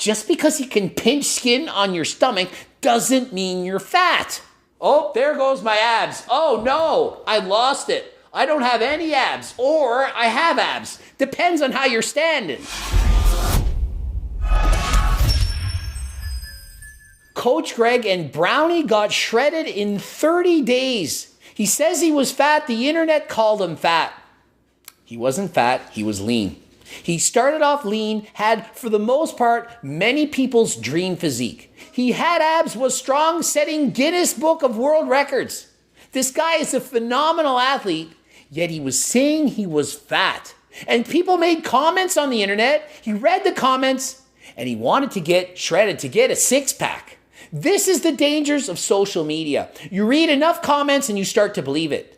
Just because you can pinch skin on your stomach doesn't mean you're fat. Oh, there goes my abs. Oh no, I lost it. I don't have any abs, or I have abs. Depends on how you're standing. Coach Greg and Browney got shredded in 30 days. He says he was fat. The internet called him fat. He wasn't fat, he was lean. He started off lean, had, for the most part, many people's dream physique. He had abs, was strong, setting Guinness Book of World Records. This guy is a phenomenal athlete, yet he was saying he was fat. And people made comments on the internet. He read the comments, and he wanted to get shredded, to get a six-pack. This is the dangers of social media. You read enough comments and you start to believe it.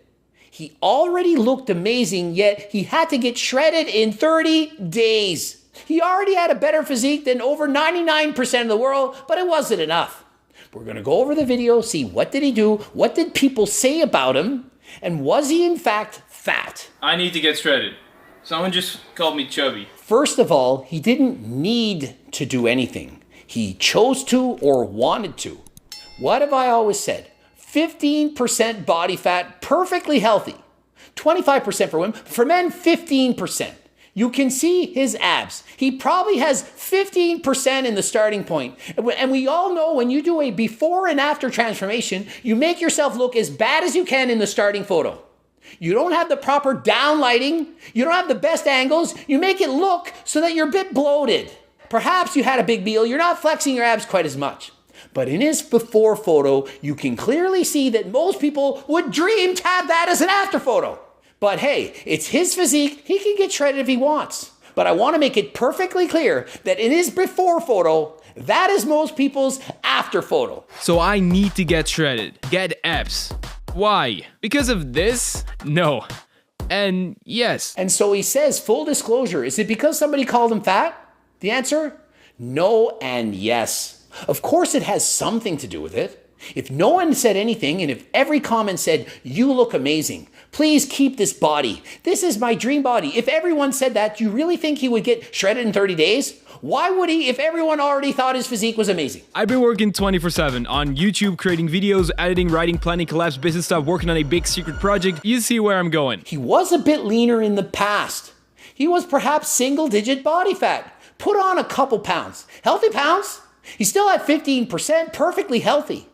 He already looked amazing, yet he had to get shredded in 30 days. He already had a better physique than over 99% of the world, but it wasn't enough. We're going to go over the video, see what did he do, what did people say about him, and was he in fact fat? I need to get shredded. Someone just called me chubby. First of all, he didn't need to do anything. He chose to or wanted to. What have I always said? 15% body fat, perfectly healthy. 25% for women. For men, 15%. You can see his abs. He probably has 15% in the starting point. And we all know when you do a before and after transformation, you make yourself look as bad as you can in the starting photo. You don't have the proper down lighting. You don't have the best angles. You make it look so that you're a bit bloated. Perhaps you had a big meal. You're not flexing your abs quite as much. But in his before photo, you can clearly see that most people would dream to have that as an after photo. But hey, it's his physique. He can get shredded if he wants. But I want to make it perfectly clear that in his before photo, that is most people's after photo. So I need to get shredded. Get abs. Why? Because of this? No. And yes. And so he says, full disclosure, is it because somebody called him fat? The answer? No and yes. Of course it has something to do with it. If no one said anything, and if every comment said, you look amazing, please keep this body, this is my dream body. If everyone said that, do you really think he would get shredded in 30 days? Why would he if everyone already thought his physique was amazing? I've been working 24/7 on YouTube, creating videos, editing, writing, planning, collabs, business stuff, working on a big secret project. You see where I'm going. He was a bit leaner in the past. He was perhaps single-digit body fat. Put on a couple pounds. Healthy pounds? He still had 15%, perfectly healthy.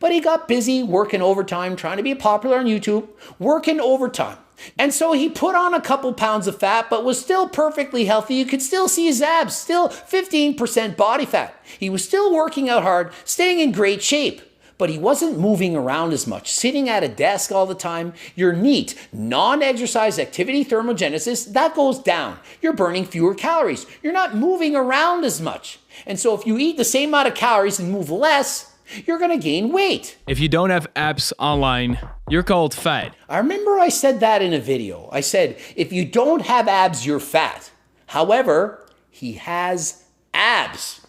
But he got busy working overtime, trying to be popular on YouTube, working overtime. And so he put on a couple pounds of fat, but was still perfectly healthy. You could still see his abs, still 15% body fat. He was still working out hard, staying in great shape. But he wasn't moving around as much, sitting at a desk all the time. Your NEAT, non-exercise activity thermogenesis, that goes down. You're burning fewer calories. You're not moving around as much. And so if you eat the same amount of calories and move less, you're going to gain weight. If you don't have abs online, you're called fat. I remember I said that in a video. I said, if you don't have abs, you're fat. However, he has abs.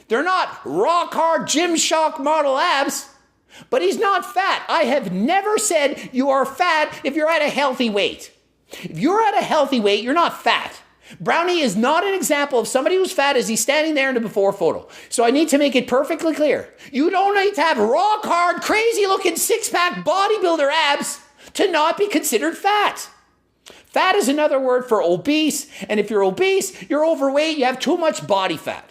They're not rock hard Gymshark model abs, but he's not fat. I have never said you are fat if you're at a healthy weight. If you're at a healthy weight, you're not fat. Brownie is not an example of somebody who's fat as he's standing there in the before photo. So I need to make it perfectly clear. You don't need to have rock hard, crazy looking six-pack bodybuilder abs to not be considered fat. Fat is another word for obese. And if you're obese, you're overweight, you have too much body fat.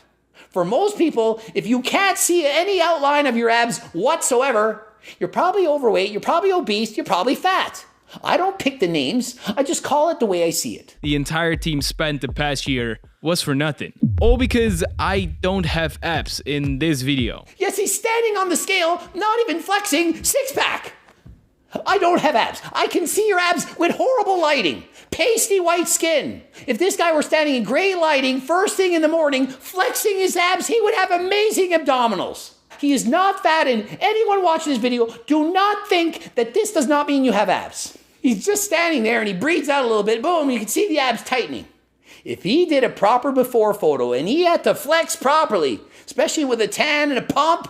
For most people, if you can't see any outline of your abs whatsoever, you're probably overweight, you're probably obese, you're probably fat. I don't pick the names, I just call it the way I see it. The entire team spent the past year was for nothing. All because I don't have abs in this video. Yes, he's standing on the scale, not even flexing, six-pack. I don't have abs. I can see your abs with horrible lighting. Pasty white skin. If this guy were standing in great lighting, first thing in the morning, flexing his abs, he would have amazing abdominals. He is not fat, and anyone watching this video, do not think that this does not mean you have abs. He's just standing there and he breathes out a little bit, boom, you can see the abs tightening. If he did a proper before photo and he had to flex properly, especially with a tan and a pump,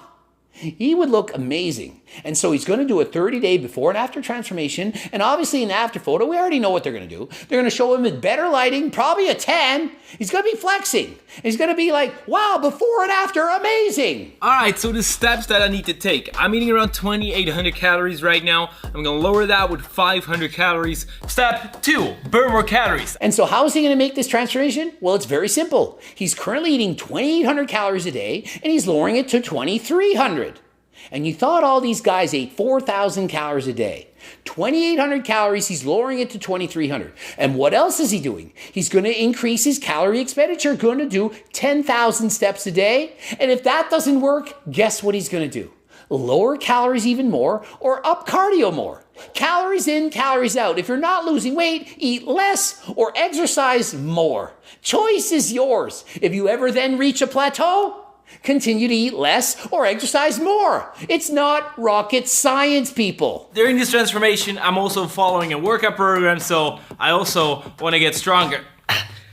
he would look amazing. And so he's going to do a 30-day before and after transformation. And obviously in the after photo, we already know what they're going to do. They're going to show him with better lighting, probably a 10. He's going to be flexing. He's going to be like, wow, before and after, amazing. All right, so the steps that I need to take. I'm eating around 2,800 calories right now. I'm gonna lower that with 500 calories. Step 2, burn more calories. And so how is he going to make this transformation? Well, it's very simple. He's currently eating 2,800 calories a day, and he's lowering it to 2,300. And you thought all these guys ate 4,000 calories a day. 2,800 calories, he's lowering it to 2,300. And what else is he doing? He's going to increase his calorie expenditure, going to do 10,000 steps a day. And if that doesn't work, guess what he's going to do? Lower calories even more or up cardio more. Calories in, calories out. If you're not losing weight, eat less or exercise more. Choice is yours. If you ever then reach a plateau, continue to eat less or exercise more. It's not rocket science, people. During this transformation, I'm also following a workout program, so I also want to get stronger.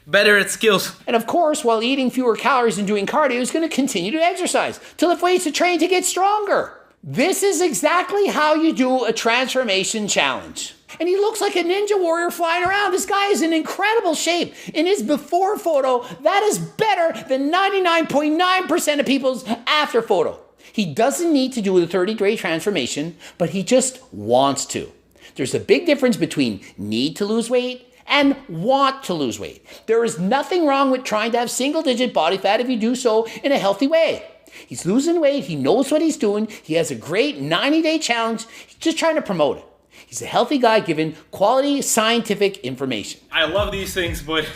Better at skills. And of course, while eating fewer calories and doing cardio, he's going to continue to exercise, to lift weights, to train, to get stronger. This is exactly how you do a transformation challenge. And he looks like a ninja warrior flying around. This guy is in incredible shape. In his before photo, that is better than 99.9% of people's after photo. He doesn't need to do the 30-day transformation, but he just wants to. There's a big difference between need to lose weight and want to lose weight. There is nothing wrong with trying to have single-digit body fat if you do so in a healthy way. He's losing weight. He knows what he's doing. He has a great 90-day challenge. He's just trying to promote it. He's a healthy guy given quality scientific information. I love these things, but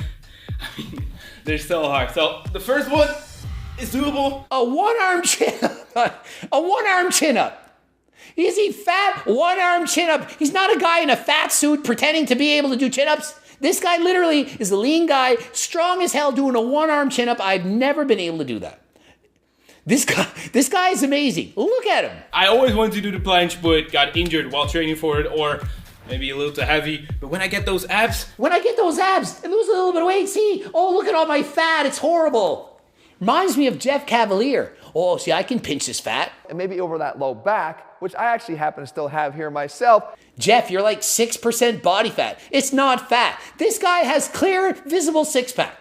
I mean, they're so hard. So the first one is doable. A one-arm chin up. A one-arm chin up. Is he fat? One-arm chin-up. He's not a guy in a fat suit pretending to be able to do chin-ups. This guy literally is a lean guy, strong as hell, doing a one-arm chin-up. I've never been able to do that. This guy is amazing. Look at him. I always wanted to do the planche, but got injured while training for it, or maybe a little too heavy. But when I get those abs and lose a little bit of weight, see? Oh, look at all my fat. It's horrible. Reminds me of Jeff Cavalier. Oh, see, I can pinch this fat. And maybe over that low back, which I actually happen to still have here myself. Jeff, you're like 6% body fat. It's not fat. This guy has clear, visible six-pack.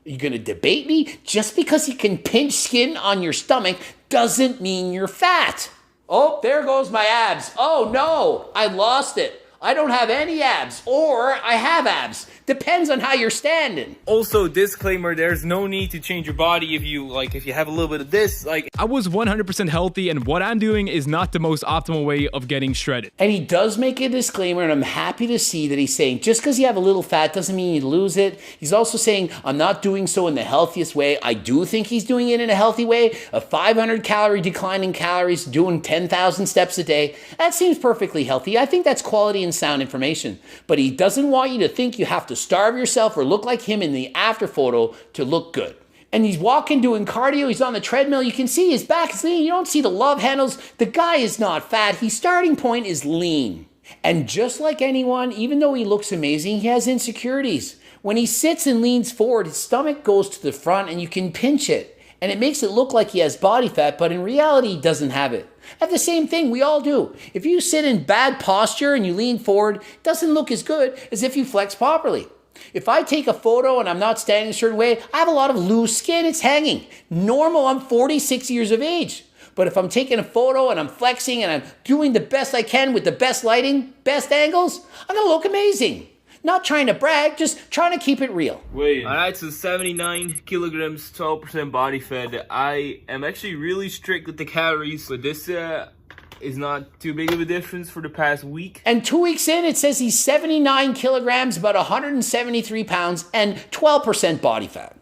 Are you going to debate me? Just because you can pinch skin on your stomach doesn't mean you're fat. Oh, there goes my abs. Oh, no, I lost it. I don't have any abs, or I have abs. Depends on how you're standing. Also, disclaimer, there's no need to change your body if you have a little bit of this. I was 100% healthy, and what I'm doing is not the most optimal way of getting shredded. And he does make a disclaimer, and I'm happy to see that he's saying just because you have a little fat doesn't mean you lose it. He's also saying, I'm not doing so in the healthiest way. I do think he's doing it in a healthy way. A 500 calorie decline in calories, doing 10,000 steps a day. That seems perfectly healthy. I think that's quality and sound information. But he doesn't want you to think you have to starve yourself or look like him in the after photo to look good. And he's walking, doing cardio. He's on the treadmill. You can see his back is lean. You don't see the love handles. The guy is not fat. His starting point is lean. And just like anyone, even though he looks amazing, he has insecurities. When he sits and leans forward, his stomach goes to the front and you can pinch it. And it makes it look like he has body fat, but in reality, he doesn't have it. Have the same thing, we all do. If you sit in bad posture and you lean forward, it doesn't look as good as if you flex properly. If I take a photo and I'm not standing a certain way, I have a lot of loose skin, it's hanging. Normal, I'm 46 years of age. But if I'm taking a photo and I'm flexing and I'm doing the best I can with the best lighting, best angles, I'm gonna look amazing. Not trying to brag, just trying to keep it real. Wait. Alright, so 79 kilograms, 12% body fat. I am actually really strict with the calories, but this is not too big of a difference for the past week. And 2 weeks in, it says he's 79 kilograms, about 173 pounds, and 12% body fat.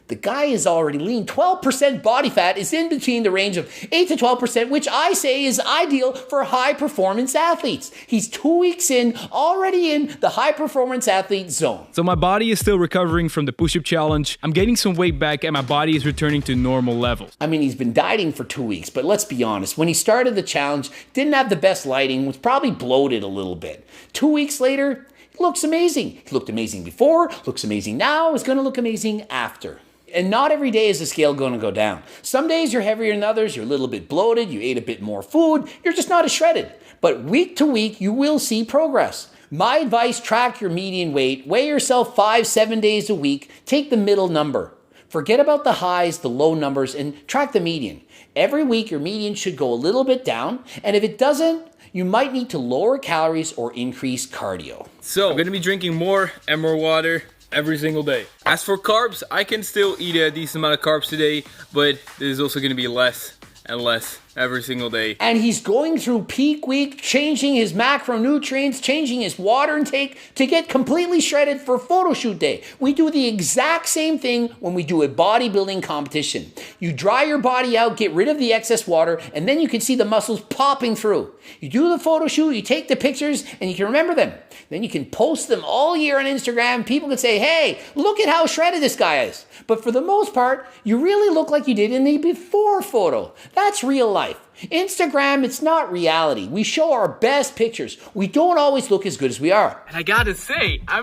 The guy is already lean. 12% body fat is in between the range of 8 to 12%, which I say is ideal for high-performance athletes. He's 2 weeks in, already in the high-performance athlete zone. So my body is still recovering from the push-up challenge. I'm getting some weight back and my body is returning to normal levels. I mean, he's been dieting for 2 weeks, but let's be honest. When he started the challenge, didn't have the best lighting, was probably bloated a little bit. 2 weeks later, he looks amazing. He looked amazing before, looks amazing now, is going to look amazing after. And not every day is the scale going to go down. Some days you're heavier than others, you're a little bit bloated, you ate a bit more food, you're just not as shredded. But week to week, you will see progress. My advice, track your median weight, weigh yourself 5-7 days a week, take the middle number. Forget about the highs, the low numbers, and track the median. Every week, your median should go a little bit down, and if it doesn't, you might need to lower calories or increase cardio. So I'm gonna be drinking more and more water every single day. As for carbs, I can still eat a decent amount of carbs today, but there's also gonna be less and less every single day. And he's going through peak week, changing his macronutrients, changing his water intake to get completely shredded for photo shoot day. We do the exact same thing when we do a bodybuilding competition. You dry your body out, get rid of the excess water, and then you can see the muscles popping through. You do the photo shoot, you take the pictures, and you can remember them. Then you can post them all year on Instagram. People can say, hey, look at how shredded this guy is. But for the most part, you really look like you did in the before photo. That's real life. Instagram, it's not reality. We show our best pictures. We don't always look as good as we are. And I gotta say, I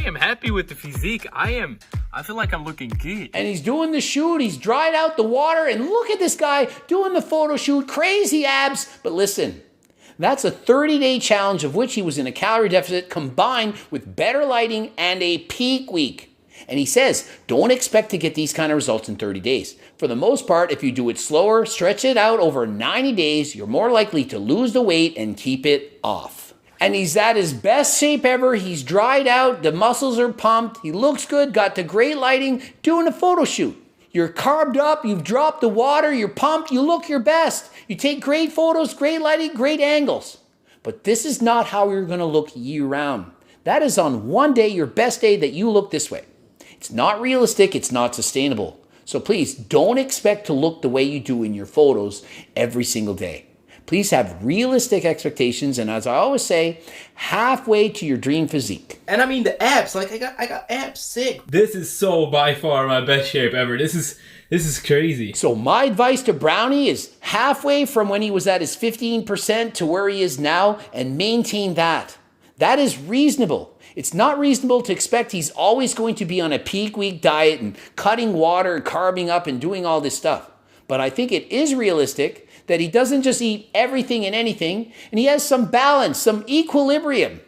am happy with the physique. I feel like I'm looking good. And he's doing the shoot, he's dried out the water, and look at this guy doing the photo shoot, crazy abs. But listen, that's a 30-day challenge of which he was in a calorie deficit combined with better lighting and a peak week. And he says, don't expect to get these kind of results in 30 days. For the most part, if you do it slower, stretch it out over 90 days, you're more likely to lose the weight and keep it off. And he's at his best shape ever. He's dried out, the muscles are pumped, he looks good, got the great lighting, doing a photo shoot. You're carbed up, you've dropped the water, you're pumped, you look your best. You take great photos, great lighting, great angles. But this is not how you're gonna look year round. That is on one day, your best day, that you look this way. It's not realistic, it's not sustainable. So please don't expect to look the way you do in your photos every single day. Please have realistic expectations, and as I always say, halfway to your dream physique. And I mean the abs, like I got abs sick. This is so by far my best shape ever. This is crazy. So my advice to Browney is halfway from when he was at his 15% to where he is now, and maintain that. That is reasonable. It's not reasonable to expect he's always going to be on a peak week diet and cutting water and carving up and doing all this stuff. But I think it is realistic that he doesn't just eat everything and anything, and he has some balance, some equilibrium.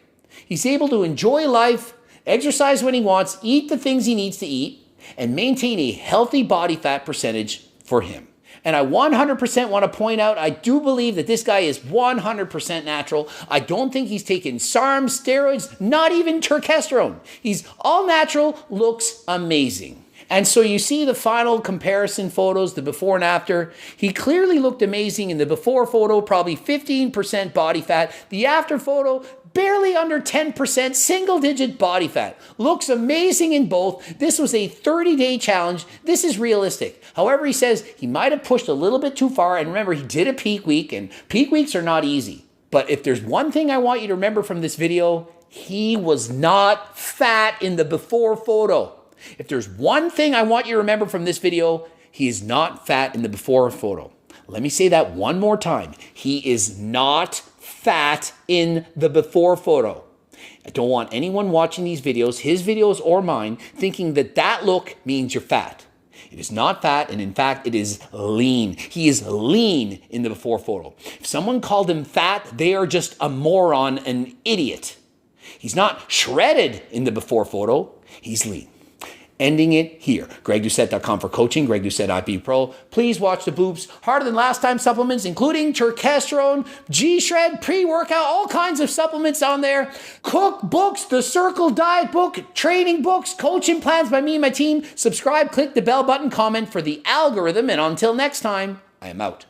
He's able to enjoy life, exercise when he wants, eat the things he needs to eat, and maintain a healthy body fat percentage for him. And I 100% want to point out, I do believe that this guy is 100% natural. I don't think he's taken SARMs, steroids, not even testosterone. He's all natural, looks amazing. And so you see the final comparison photos, the before and after. He clearly looked amazing in the before photo, probably 15% body fat. The after photo, barely under 10%, single-digit body fat. Looks amazing in both. This was a 30-day challenge. This is realistic. However, he says he might have pushed a little bit too far. And remember, he did a peak week, and peak weeks are not easy. But if there's one thing I want you to remember from this video, he was not fat in the before photo. If there's one thing I want you to remember from this video, he is not fat in the before photo. Let me say that one more time. He is not fat in the before photo. I don't want anyone watching these videos, his videos or mine, thinking that that look means you're fat. It is not fat, and in fact, it is lean. He is lean in the before photo. If someone called him fat, they are just a moron, an idiot. He's not shredded in the before photo. He's lean. Ending it here. GregDoucette.com for coaching. Greg Doucette, IP Pro. Please watch the Boobs Harder Than Last Time supplements, including testosterone, G-Shred, pre-workout, all kinds of supplements on there. Cookbooks, the Circle Diet book, training books, coaching plans by me and my team. Subscribe, click the bell button, comment for the algorithm, and until next time, I am out.